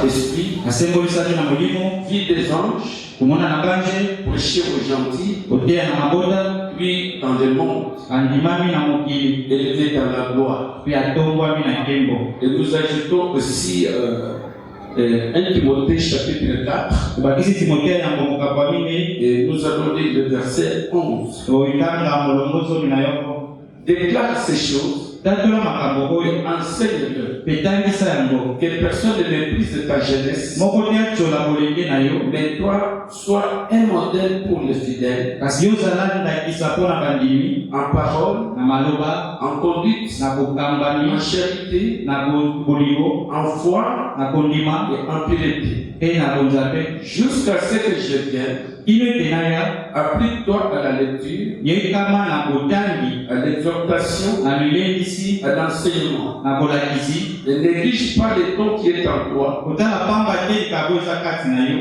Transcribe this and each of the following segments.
Saint-Esprit, vie des anges, prêcher aux gentils, puis dans le monde, élevé dans la gloire. Et nous ajoutons aussi 1 Timothée chapitre 4, et nous allons lire le verset 11. Déclare ces choses, enseigne-le, que personne ne méprise ta jeunesse, mais toi, sois un modèle pour les fidèles, en parole, en conduite, en charité, en foi et en piété, jusqu'à ce que je vienne. Applique-toi à la lecture, à l'exhortation, à l'enseignement. Ne néglige pas le temps qui est en toi, qui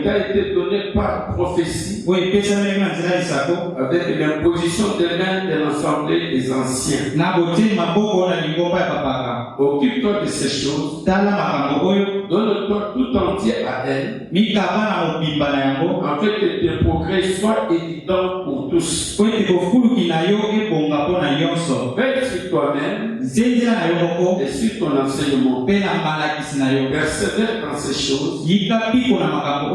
a été donné par prophétie, avec l'imposition des mains de l'assemblée des anciens. Occupe-toi de ces choses, donne-toi tout entier à elle, afin que tes progrès soient évidents pour tous. Veille sur toi-même et sur ton enseignement. Persévère dans ces choses, car en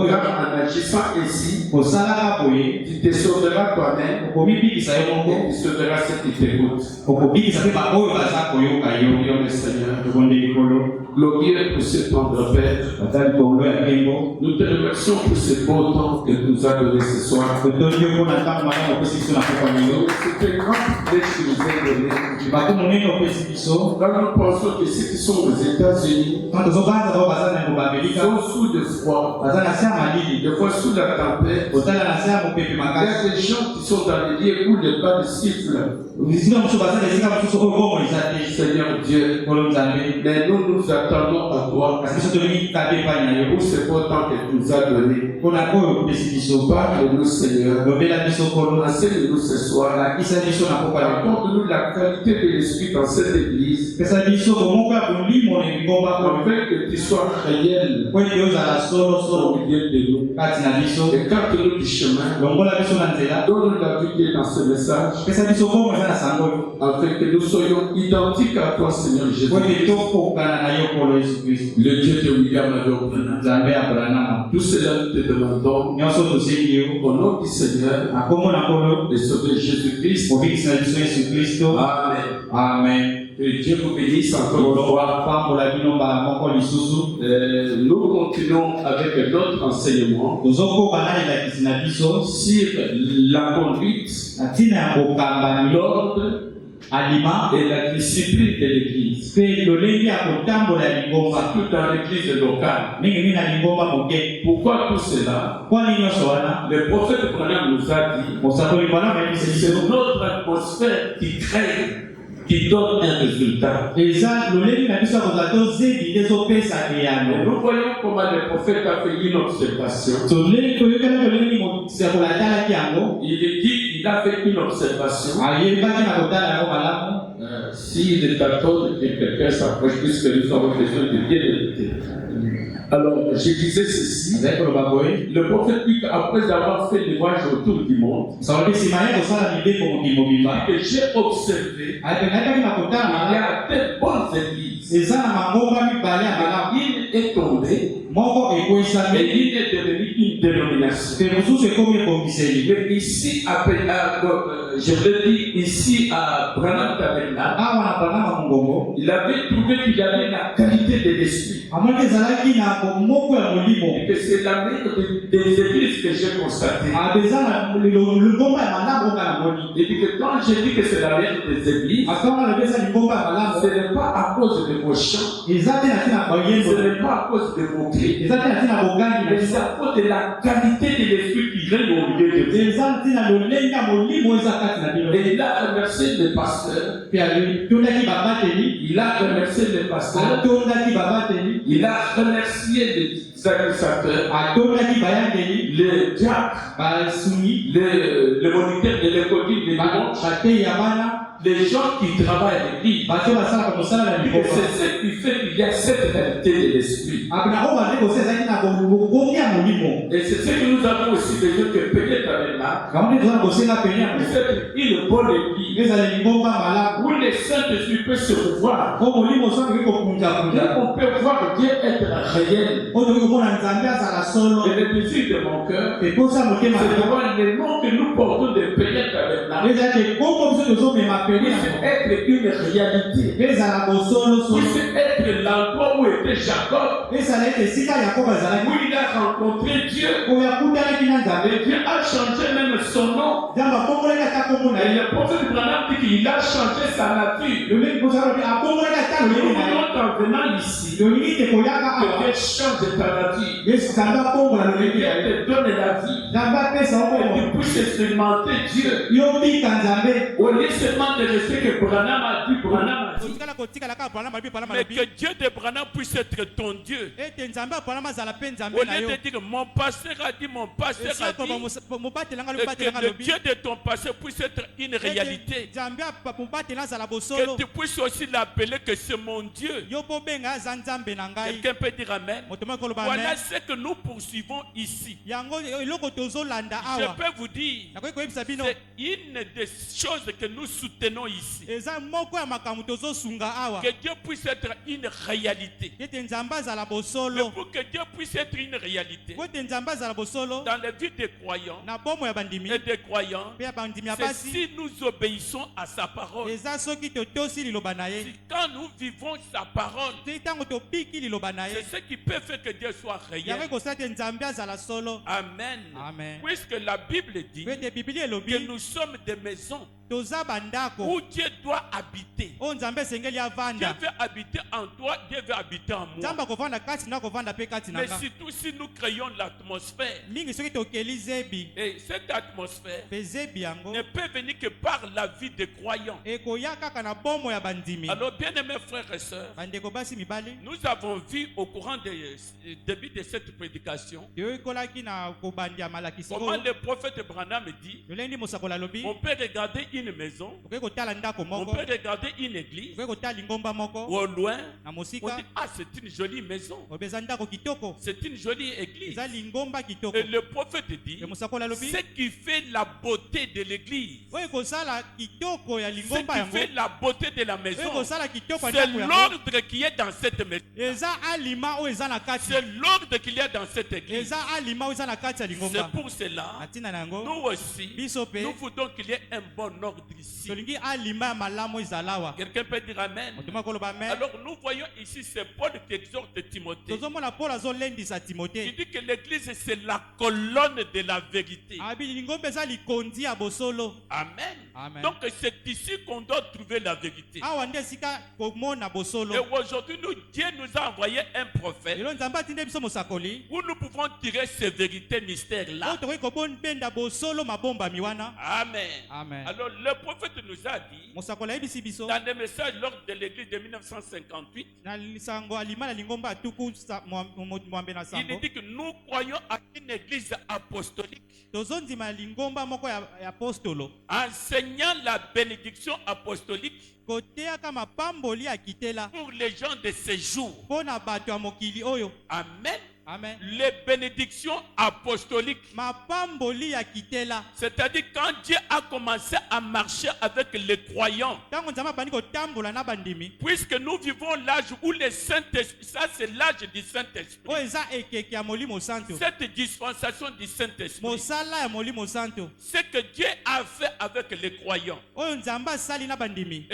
agissant ainsi, tu te sauveras toi-même et tu sauveras ceux qui t'écoutent. Prions le Seigneur. Glorieux pour ce temps de Père. Nous te remercions pour ce beau temps que tu nous as donné ce soir. C'est un grand privilège que tu nous as donné. Quand nous pensons que ceux qui sont aux États-Unis sont sous le froid, des fois sous la tempête, il y a des gens qui sont dans les lieux où le pas de siffle. Seigneur Dieu, mais nous nous attendons à toi pour ce beau temps que tu nous as donné. Parle-nous, Seigneur. Enseigne-nous ce soir. Apporte-nous la qualité de l'Esprit dans cette église, afin que tu sois réel au milieu de nous. Écarte-nous du chemin. Donne-nous la vie dans ce message, afin que nous soyons identiques à toi, Seigneur Jésus. Le Dieu de William Abraham. Tout cela nous te demandons au nom du Seigneur et Sauveur Jésus-Christ. Amen. Amen. Que Dieu vous bénisse encore une fois. Nous continuons avec d'autres enseignements sur la conduite, l'ordre et la discipline de l'Église. Surtout dans l'Église locale. Pourquoi tout cela? Le prophète Branham nous a dit, c'est notre atmosphère qui crée, qui donne un résultat. Et nous voyons comment le prophète a fait une observation. Il a fait une observation. S'il est d'accord que quelqu'un s'approche, puisque nous avons besoin de bien l'écouter. Alors, je disais ceci. Le prophète dit qu'après avoir fait le voyage autour du monde, que j'ai observé, il y a de bonnes églises. Il est tombé, et il est devenu une dénomination. Mais ici, je veux dire, ici à Branham Tabernacle, il avait trouvé qu'il y avait la qualité de l'esprit. Et que c'est la meilleure des églises que j'ai constatées. Il dit que quand je dis que c'est la meilleure des églises, ce n'est pas à cause de vos chants, ce n'est pas à cause de vos cris, mais c'est à cause de la qualité de l'esprit qui règne au milieu de vous. Et il a remercié le pasteur. Il a remercié le pasteur. Il a remercié les administrateurs, le diacre, le moniteur de l'école de dimanche, les gens qui travaillent à l'église, c'est ce qui fait qu'il y a cette réalité de l'esprit. Et c'est ce que nous avons aussi besoin que peut-être avec là, c'est une bonne église où les Saint-Esprit peuvent se voir. On peut voir Dieu être réel. Et le désir de mon cœur, c'est de voir les noms que nous portons de peut-être avec là. Puisse être une réalité. Puisse être l'endroit où était Jacob. Où il a rencontré Dieu. Et Dieu a changé même son nom. Et le prophète Branham dit qu'il a changé sa nature. Nous voulons en venant ici que Dieu change ta nature. Que Dieu te donne la vie. Et tu puisses expérimenter Dieu. Au lieu seulement de rester que Branham a dit, mais que Dieu de Branham puisse être ton Dieu. Au lieu de dire mon pasteur a dit, mon pasteur a dit, et que le Dieu de ton pasteur puisse être une réalité. Que tu puisses aussi l'appeler que c'est mon Dieu. Quelqu'un peut dire Amen. Voilà ce que nous poursuivons ici. Je peux vous dire, c'est une des choses que nous soutenons ici. Que Dieu puisse être une réalité. Mais pour que Dieu puisse être une réalité dans la vie des croyants et des croyants, c'est si nous obéissons à sa parole. Si quand nous vivons sa parole, c'est ce qui peut faire que Dieu soit réel. Amen. Puisque la Bible dit que nous sommes des maisons où Dieu doit habiter. Dieu veut habiter en toi, Dieu veut habiter en moi. Mais surtout si nous créons l'atmosphère. Et cette atmosphère ne peut venir que par la vie des croyants. Alors bien aimés frères et sœurs, nous avons vu au courant du début de cette prédication comment le prophète Branham dit, on peut regarder une maison, on peut regarder une église, au loin, on dit, ah, c'est une jolie maison, c'est une jolie église. Et le prophète dit, ce qui fait la beauté de l'église, ce qui fait la beauté de la maison, c'est l'ordre qui est dans cette maison. C'est l'ordre qu'il y a dans cette église. C'est pour cela, nous aussi, nous voulons qu'il y ait un bon ordre ici. Quelqu'un peut dire Amen. Alors nous voyons ici, c'est Paul qui exhorte Timothée. Il dit que l'église c'est la colonne de la vérité. Amen. Donc c'est ici qu'on doit trouver la vérité. Et aujourd'hui, Dieu nous a envoyé un prophète où nous pouvons tirer ces vérités mystères-là. Amen. Alors le prophète nous a dit dans des messages lors de l'église de 1958, il dit que nous croyons à une église apostolique enseignant la bénédiction apostolique pour les gens de ces jours. Amen. Les bénédictions apostoliques. C'est-à-dire quand Dieu a commencé à marcher avec les croyants. Puisque nous vivons l'âge où le Saint-Esprit, ça c'est l'âge du Saint-Esprit. Cette dispensation du Saint-Esprit. Ce que Dieu a fait avec les croyants. Et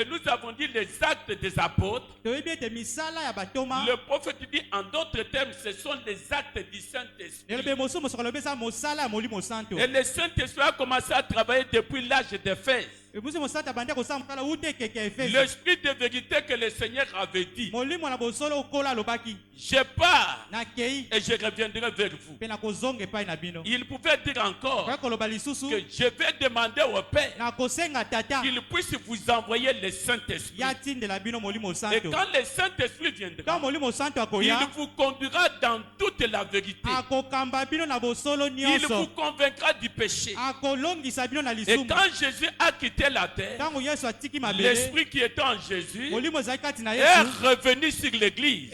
nous avons dit les actes des apôtres. Le prophète dit en d'autres termes, ce sont les actes du Saint-Esprit. Et le Saint-Esprit a commencé à travailler depuis l'âge d'Éphèse. L'esprit de vérité que le Seigneur avait dit, je pars et je reviendrai vers vous. Il pouvait dire encore que je vais demander au Père qu'il puisse vous envoyer le Saint-Esprit. Et quand le Saint-Esprit viendra, il vous conduira dans toute la vérité. Il vous convaincra du péché. Et quand Jésus a quitté quitté la terre, l'esprit qui était en Jésus est revenu sur l'église,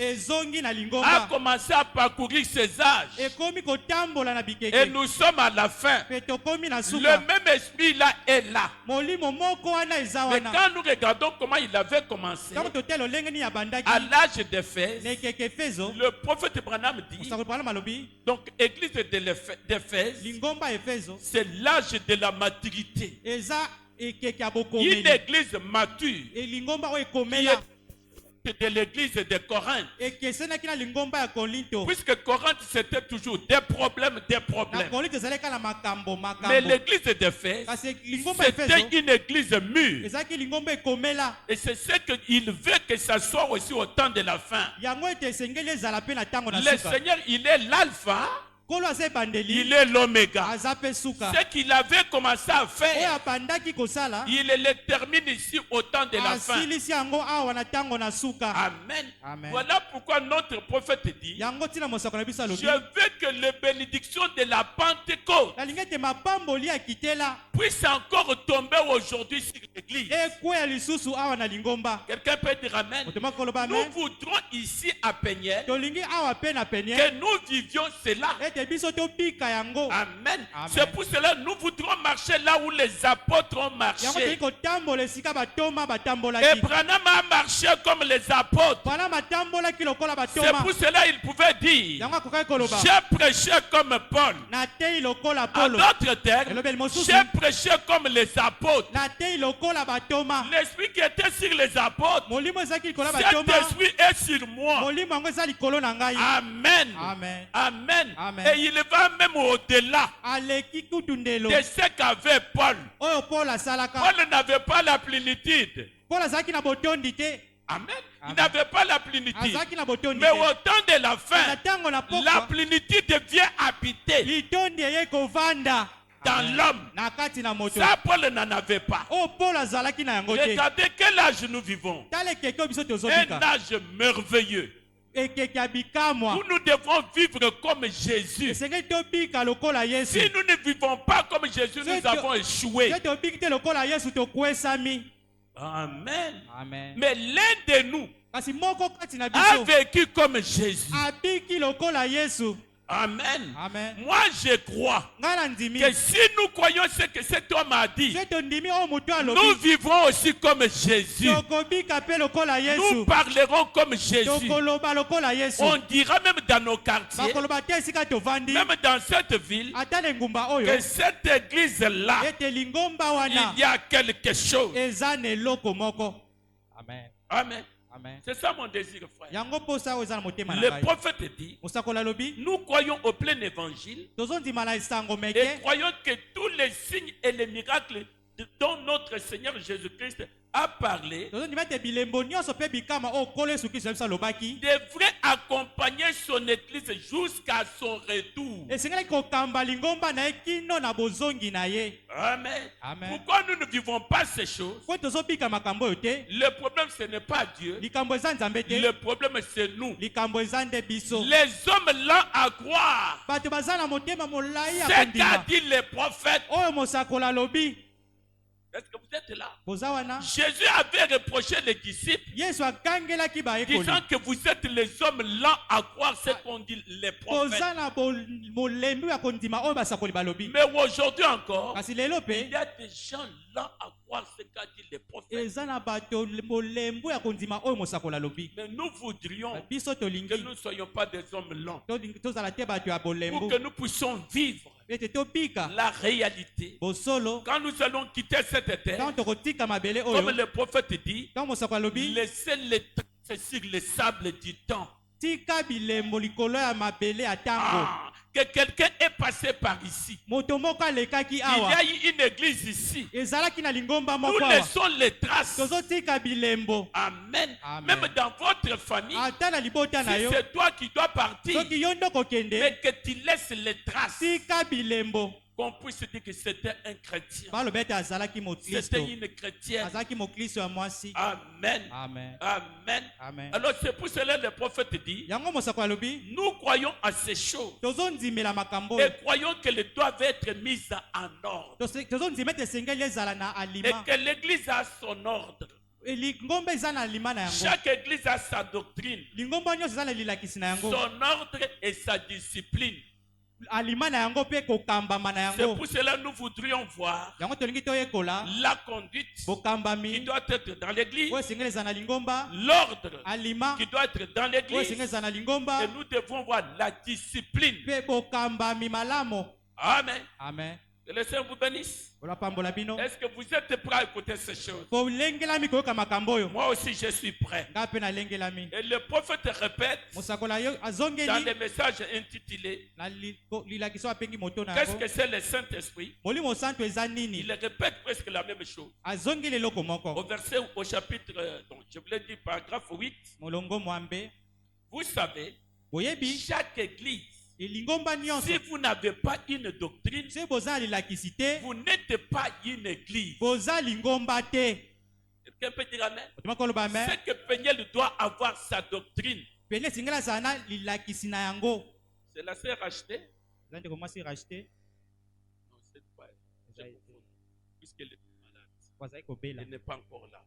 a commencé à parcourir ses âges. Et nous sommes à la fin. Le même esprit là est là. Mais quand nous regardons comment il avait commencé, à l'âge d'Éphèse, le prophète Branham dit, donc église d'Éphèse, c'est l'âge de la maturité. Une église mature qui est de l'église de Corinthe. Puisque Corinthe c'était toujours des problèmes. Mais l'église d'Éphèse, c'était une église mûre. Et c'est ce qu'il veut que ça soit aussi au temps de la fin. Le Seigneur, il est l'alpha. Il est l'oméga. Ce qu'il avait commencé à faire, il le termine ici au temps de la fin. Amen. Voilà pourquoi notre prophète dit, je veux que les bénédictions de la Pentecôte puissent encore tomber aujourd'hui sur l'église. Quelqu'un peut dire amen. Nous voudrons ici à Peniel que nous vivions cela. Amen. C'est pour cela que nous voudrons marcher là où les apôtres ont marché. Et Branham a marché comme les apôtres. C'est pour cela qu'il pouvait dire, j'ai prêché comme Paul. En d'autres termes, j'ai prêché comme les apôtres. L'esprit qui était sur les apôtres, cet esprit est sur moi. Amen. Amen. Et il va même au-delà de ce qu'avait Paul. Paul n'avait pas la plénitude. Amen. Il n'avait pas la plénitude. Mais au temps de la fin, la plénitude devient habitée dans l'homme. Ça, Paul n'en avait pas. Regardez quel âge nous vivons. Un âge merveilleux. Nous devons vivre comme Jésus. Si nous ne vivons pas comme Jésus, nous avons échoué. Amen. Mais l'un de nous a vécu comme Jésus. Amen. Moi je crois que si nous croyons ce que cet homme a dit, nous vivrons aussi comme Jésus. Nous parlerons comme Jésus. On dira même dans nos quartiers, même dans cette ville, que cette église-là, il y a quelque chose. Amen. C'est ça mon désir, frère. Le prophète dit, nous croyons au plein évangile et croyons que tous les signes et les miracles dont notre Seigneur Jésus-Christ a parlé devrait accompagner son église jusqu'à son retour. Amen. Pourquoi nous ne vivons pas ces choses? Le problème ce n'est pas Dieu. Le problème c'est nous. Les hommes lents à croire. C'est qu'a dit les prophètes. Est-ce que vous êtes là? Jésus avait reproché les disciples disant que vous êtes les hommes lents à croire ce qu'ont dit les prophètes. Mais aujourd'hui encore, il y a des gens lents à croire ce qu'a dit les prophètes. Mais nous voudrions que nous ne soyons pas des hommes lents, pour que nous puissions vivre la réalité. Quand nous allons quitter cette terre, comme le prophète dit, laissez les traces sur les sables du temps. Que quelqu'un est passé par ici. Il y a eu une église ici. Nous laissons les traces. Amen. Même dans votre famille, si c'est toi qui dois partir, mais que tu laisses les traces. qu'on puisse dire que c'était un chrétien. C'était une chrétienne. Amen. Amen. Amen. Amen. Alors c'est pour cela que le prophète dit, nous croyons à ces choses et croyons qu'elles doivent être mises en ordre. Et que l'église a son ordre. Chaque église a sa doctrine, son ordre et sa discipline. C'est pour cela que nous voudrions voir la conduite qui doit être dans l'église, l'ordre qui doit être dans l'église, et nous devons voir la discipline. Amen. Amen. Que le Seigneur vous bénisse. Est-ce que vous êtes prêts à écouter ces choses? Moi aussi je suis prêt. Et le prophète répète dans le message intitulé qu'est-ce que c'est le Saint-Esprit? Il répète presque la même chose. Au chapitre, donc je vous l'ai dit, paragraphe 8. Vous savez, chaque église, si vous n'avez pas une doctrine, vous n'êtes pas une église. Quelqu'un peut dire amen? C'est que Peniel doit avoir sa doctrine. C'est la sœur rachetée? Non, c'est pas elle. Puisqu'elle est malade. Elle n'est pas encore là.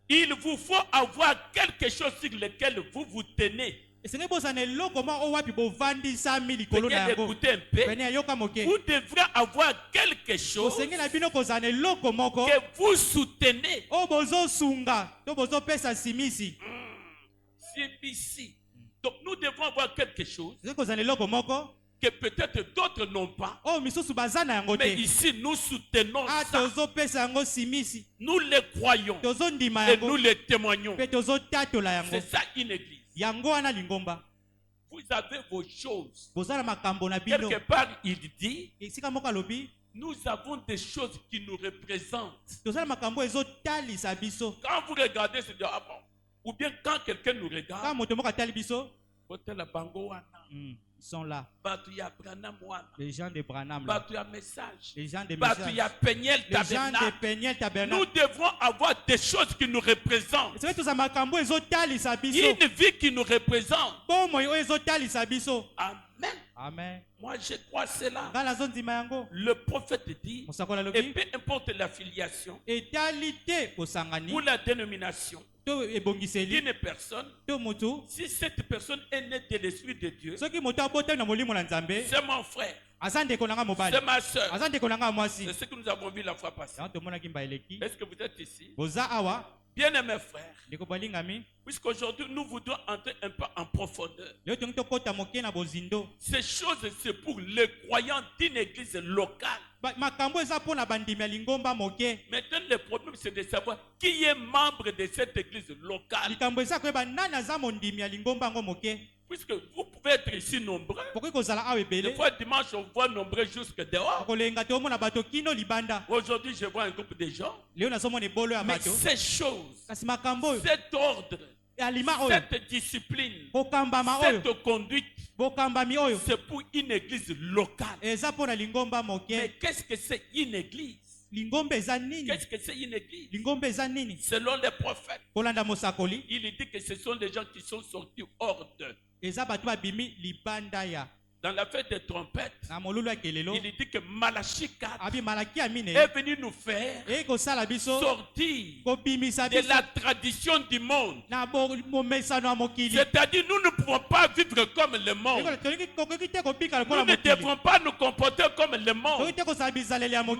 Il vous faut avoir quelque chose sur lequel vous vous tenez. Écoutez un peu. Vous devrez avoir quelque chose que vous soutenez. Donc nous devons avoir quelque chose que peut-être d'autres n'ont pas. Mais ici nous soutenons ça. Nous les croyons et nous les témoignons. C'est ça une église. Vous avez vos choses. Quelque part, il dit, nous avons des choses qui nous représentent. Quand vous regardez, c'est ah bon. Ou bien quand quelqu'un nous regarde, ils sont là. Les gens de Branham. Les gens de Peniel Tabernacle. Nous devrons avoir des choses qui nous représentent. Une vie qui nous représente. Amen. Amen. Moi je crois cela. Le prophète dit, et peu importe l'affiliation ou la dénomination d'une personne, si cette personne est née de l'Esprit de Dieu, c'est mon frère, c'est ma soeur. C'est ce que nous avons vu la fois passée. Est-ce que vous êtes ici? Bien-aimés frères, puisqu'aujourd'hui nous voudrons entrer un peu en profondeur. Ces choses, c'est pour les croyants d'une église locale. Maintenant, le problème, c'est de savoir qui est membre de cette église locale. Puisque vous pouvez être ici nombreux. Des fois, dimanche, on voit nombreux jusque dehors. Aujourd'hui, je vois un groupe de gens. Mais ces choses, cet ordre, cette discipline, cette conduite, c'est pour une église locale. Mais qu'est-ce que c'est une église? Qu'est-ce que c'est une église? Selon les prophètes, il dit que ce sont des gens qui sont sortis hors d'eux. Dans la fête des trompettes, il dit que Malachie 4 est venu nous faire sortir de la tradition du monde. C'est-à-dire nous ne pouvons pas vivre comme le monde. Nous ne devons pas nous comporter comme le monde.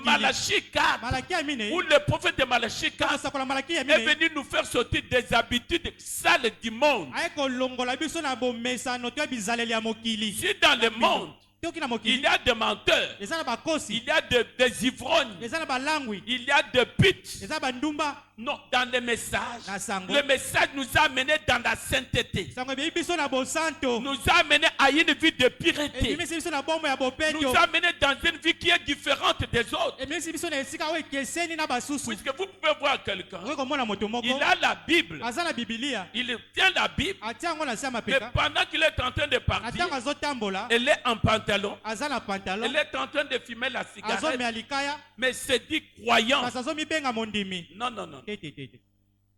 Malachie 4, où le prophète de Malachie 4 est venu nous faire sortir des habitudes sales du monde. Si dans le monde, il y a des menteurs, il y a des ivrognes, il y a des putes, Non, dans les messages. Le message nous a amenés dans la sainteté. Nous a amenés à une vie de pureté. Nous a amenés dans une vie qui est différente des autres. Puisque vous pouvez voir quelqu'un, il a la Bible, il tient la Bible, mais pendant qu'il est en train de partir, elle est en pantalon, elle est en train de fumer la cigarette, mais c'est dit croyant. Non, non, non.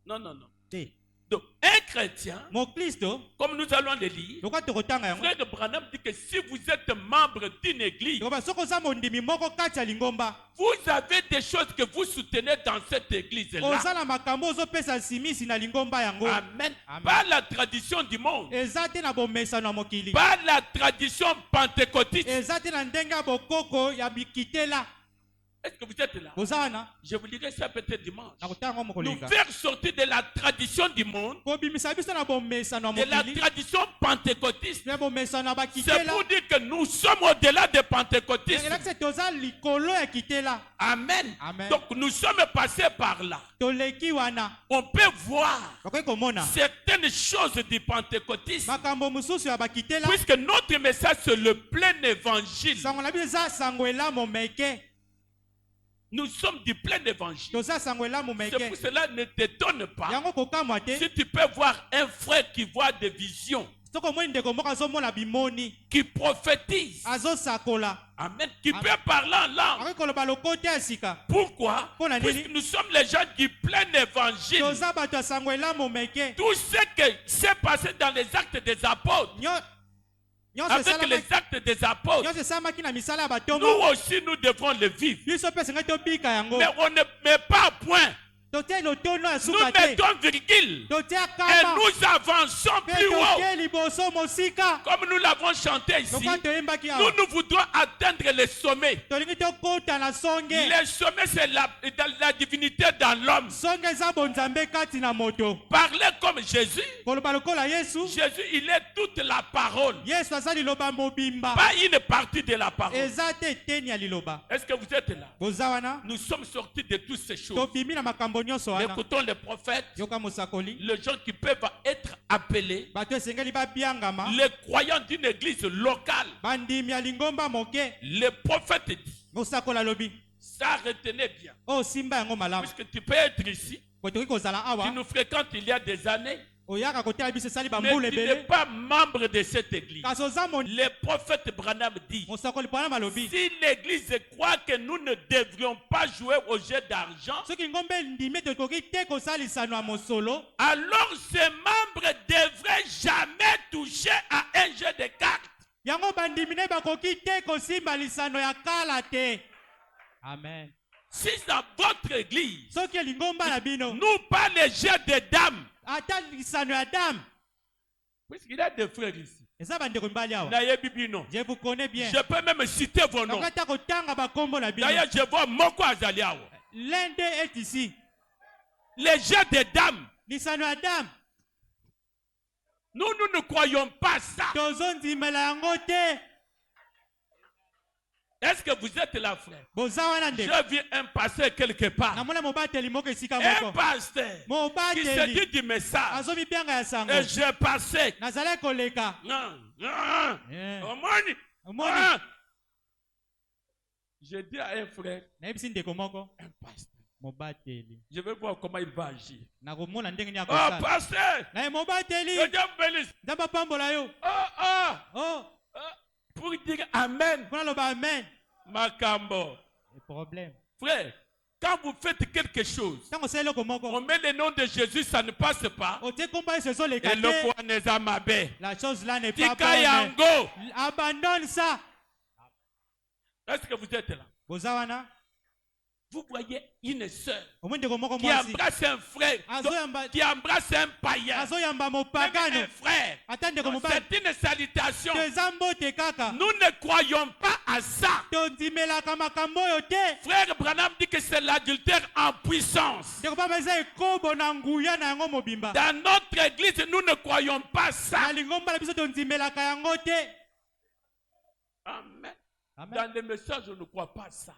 Non, non, non. Donc, un chrétien, comme nous allons le lire, Frère Branham dit que si vous êtes membre d'une église, vous avez des choses que vous soutenez dans cette église-là. Amen. Pas la tradition du monde. Pas la tradition pentecôtiste. Est-ce que vous êtes là? Je vous lirai ça peut-être dimanche. Nous faire sortir de la tradition du monde, de la tradition pentecôtiste. C'est pour dire que nous sommes au-delà des pentecôtistes. Amen. Donc nous sommes passés par là. On peut voir certaines choses du pentecôtisme, puisque notre message c'est le plein évangile. Nous sommes du plein évangile. C'est pour cela ne t'étonne pas si tu peux voir un frère qui voit des visions, qui prophétise, amen, qui peut parler en langue. Pourquoi? Puisque nous sommes les gens du plein évangile. Tout ce qui s'est passé dans les actes des apôtres, avec les actes des apôtres, nous aussi nous devons le vivre. Mais on ne met pas à point. Nous mettons virgule et nous avançons plus haut. Comme nous l'avons chanté ici, nous voudrons atteindre le sommet. Le sommet, c'est la divinité dans l'homme. Parler comme Jésus. Jésus, il est toute la parole. Pas une partie de la parole. Est-ce que vous êtes là? Nous sommes sortis de toutes ces choses. Écoutons les prophètes, les gens qui peuvent être appelés, les croyants d'une église locale. Les prophètes disent, ça retenez bien, puisque tu peux être ici, tu nous fréquentes il y a des années, mais tu n'es pas membre de cette église. Le prophète Branham dit, si l'église croit que nous ne devrions pas jouer au jeu d'argent, alors ces membres ne devraient jamais toucher à un jeu de cartes. Amen. Si dans votre église, nous pas les jeux de dames, puisqu'il y a des frères ici, je vous connais bien. Je peux même citer vos noms. D'ailleurs, je vois Moko Azaliao. L'un d'eux est ici. Les jeux de dames. Nous ne croyons pas ça. Est-ce que vous êtes là, frère? Je viens un pasteur quelque part. Un pasteur qui se dit du message. Et je passais. Je dis à un frère, un pasteur, je vais voir comment il va agir. Oh, pasteur! Pour dire Amen. Makambo. Problème. Frère, quand vous faites quelque chose, on met le nom de Jésus, ça ne passe pas. La chose là n'est pas bonne. Abandonne ça. Est-ce que vous êtes là? Vous voyez une sœur qui embrasse un frère, qui embrasse un païen, même un frère. C'est une salutation. Nous ne croyons pas à ça. Frère Branham dit que c'est l'adultère en puissance. Dans notre église, nous ne croyons pas ça. Amen. Dans les messages, on ne croit pas ça.